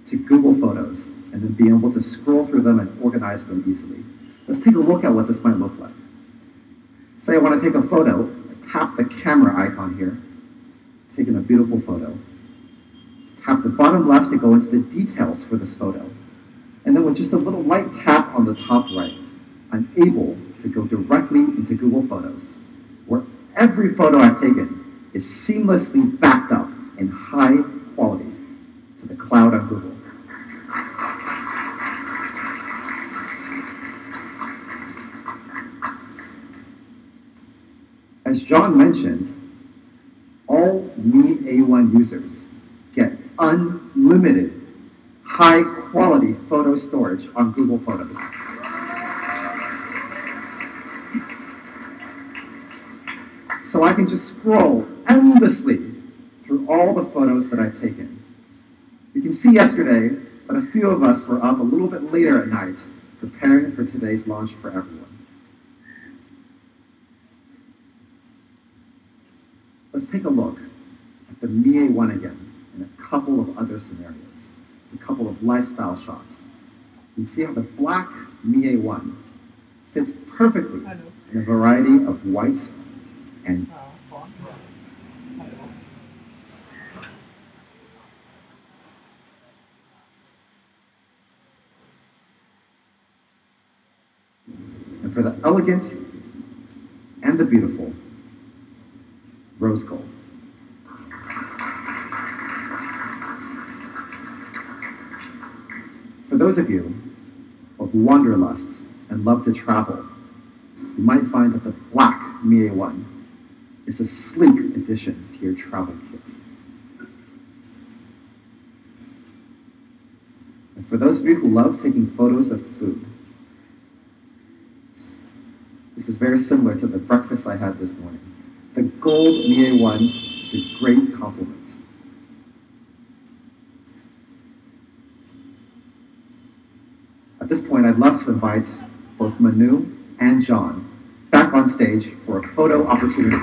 to Google Photos, and then being able to scroll through them and organize them easily. Let's take a look at what this might look like. Say I want to take a photo, I tap the camera icon here, taking a beautiful photo. Tap the bottom left to go into the details for this photo. And then with just a little light tap on the top right, I'm able to go directly into Google Photos, where every photo I've taken is seamlessly backed up in high quality to the cloud on Google. As John mentioned, all Mi A1 users get unlimited high-quality photo storage on Google Photos. So I can just scroll endlessly through all the photos that I've taken. You can see yesterday that a few of us were up a little bit later at night preparing for today's launch for everyone. Let's take a look at the Mi A1 again in a couple of other scenarios. A couple of lifestyle shots. You can see how the black Mi A1 fits perfectly in a variety of white and for the elegant and the beautiful, rose gold. For those of you of wanderlust and love to travel, you might find that the black Mi A1 is a sleek addition to your travel kit. And for those of you who love taking photos of food, this is very similar to the breakfast I had this morning. The gold Mi A1 is a great compliment. At this point, I'd love to invite both Manu and John back on stage for a photo opportunity.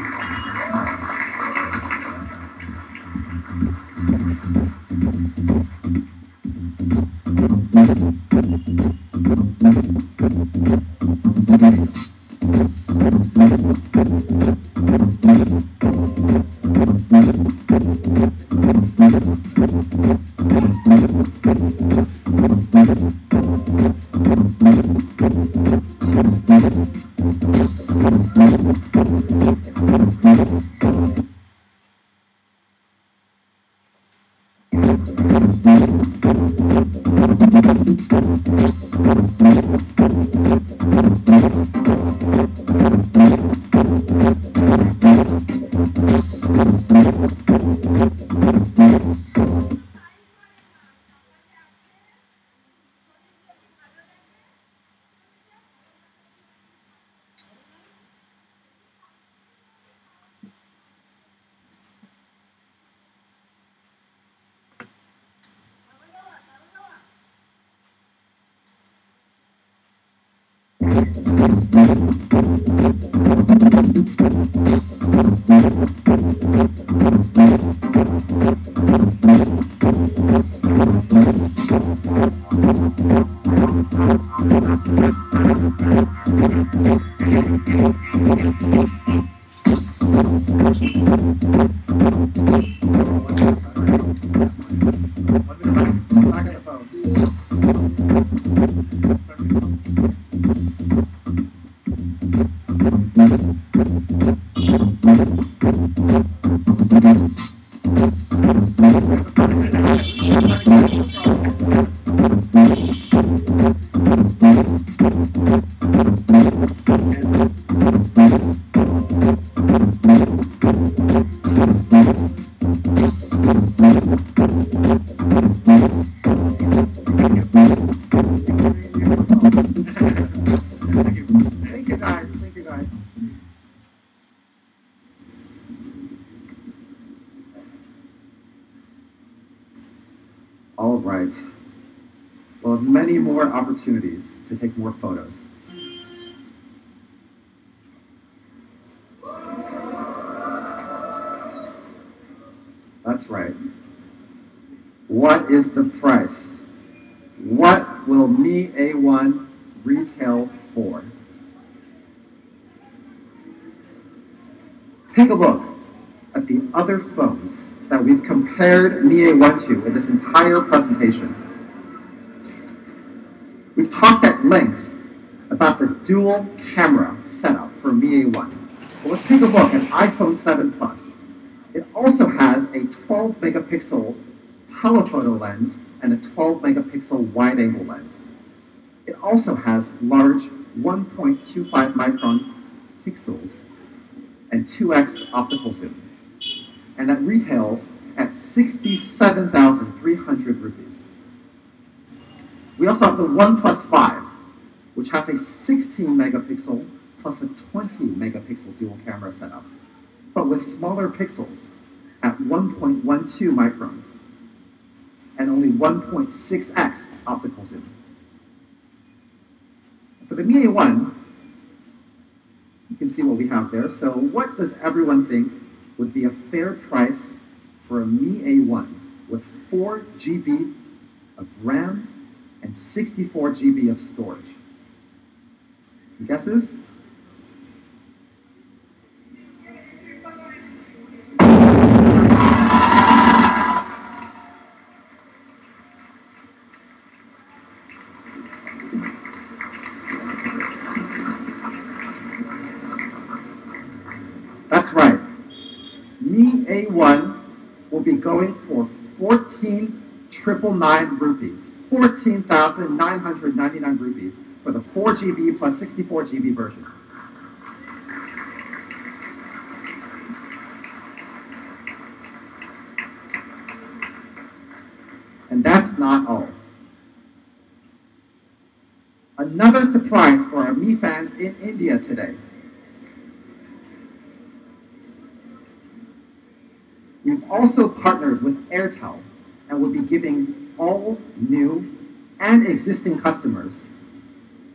Back at the phone. Thank you guys. Thank you guys. All right. We'll have many more opportunities to take more photos. That's right. What is the price? What will Mi A1 retail for? Take a look at the other phones that we've compared Mi A1 to in this entire presentation. We've talked at length about the dual camera setup for Mi A1. Well, let's take a look at iPhone 7 Plus. It also has a 12 megapixel telephoto lens and a 12 megapixel wide angle lens. It also has large 1.25 micron pixels and 2x optical zoom. And that retails at 67,300 rupees. We also have the OnePlus 5, which has a 16 megapixel plus a 20 megapixel dual camera setup, but with smaller pixels at 1.12 microns and only 1.6x optical zoom. For the Mi A1, you can see what we have there. So what does everyone think would be a fair price for a Mi A1 with 4 GB of RAM and 64 GB of storage? Guesses? That's right. Mi A1 will be going for 14,999 rupees. 14,999 rupees for the 4 GB plus 64 GB version. And that's not all. Another surprise for our Mi fans in India today. We've also partnered with Airtel and will be giving all new and existing customers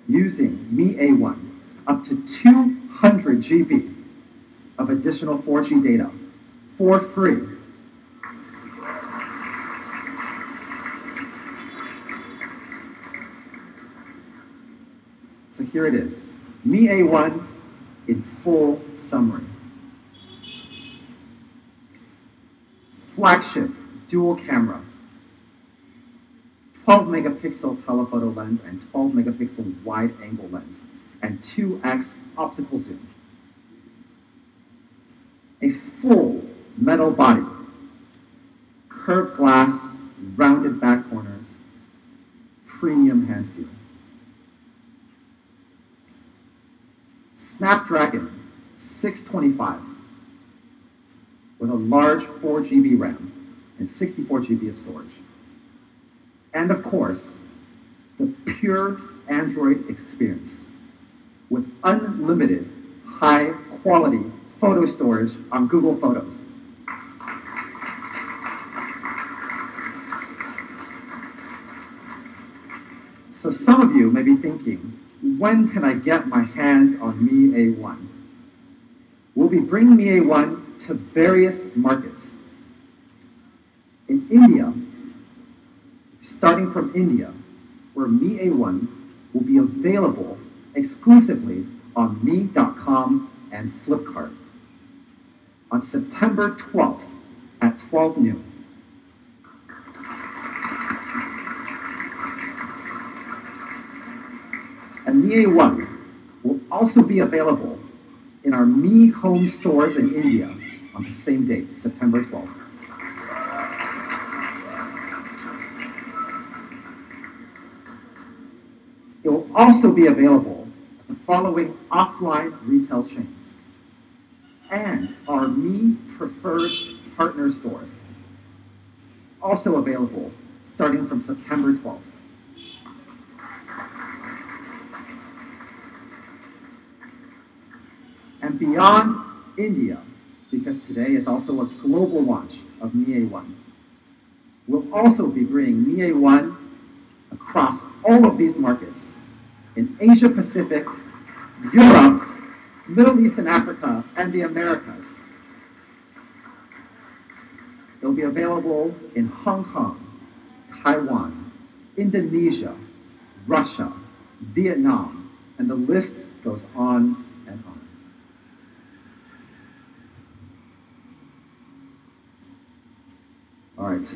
using Mi A1 up to 200 GB of additional 4G data for free. So here it is, Mi A1 in full summary. Flagship dual camera, 12 megapixel telephoto lens and 12 megapixel wide angle lens, and 2x optical zoom. A full metal body, curved glass, rounded back corners, premium hand feel. Snapdragon 625 with a large 4 GB RAM and 64 GB of storage. And of course, the pure Android experience with unlimited high quality photo storage on Google Photos. So some of you may be thinking, when can I get my hands on Mi A1? We'll be bringing Mi A1 to various markets. In India, starting from India, where Mi A1 will be available exclusively on Mi.com and Flipkart on September 12th at 12 noon. And Mi A1 will also be available in our Mi Home stores in India on the same date, September 12th. It will also be available at the following offline retail chains and our Mi Preferred Partner stores, also available starting from September 12th. And beyond India, because today is also a global launch of Mi A1, we'll also be bringing Mi A1 across all of these markets in Asia Pacific, Europe, Middle East and Africa, and the Americas. It'll be available in Hong Kong, Taiwan, Indonesia, Russia, Vietnam, and the list goes on and on. All right.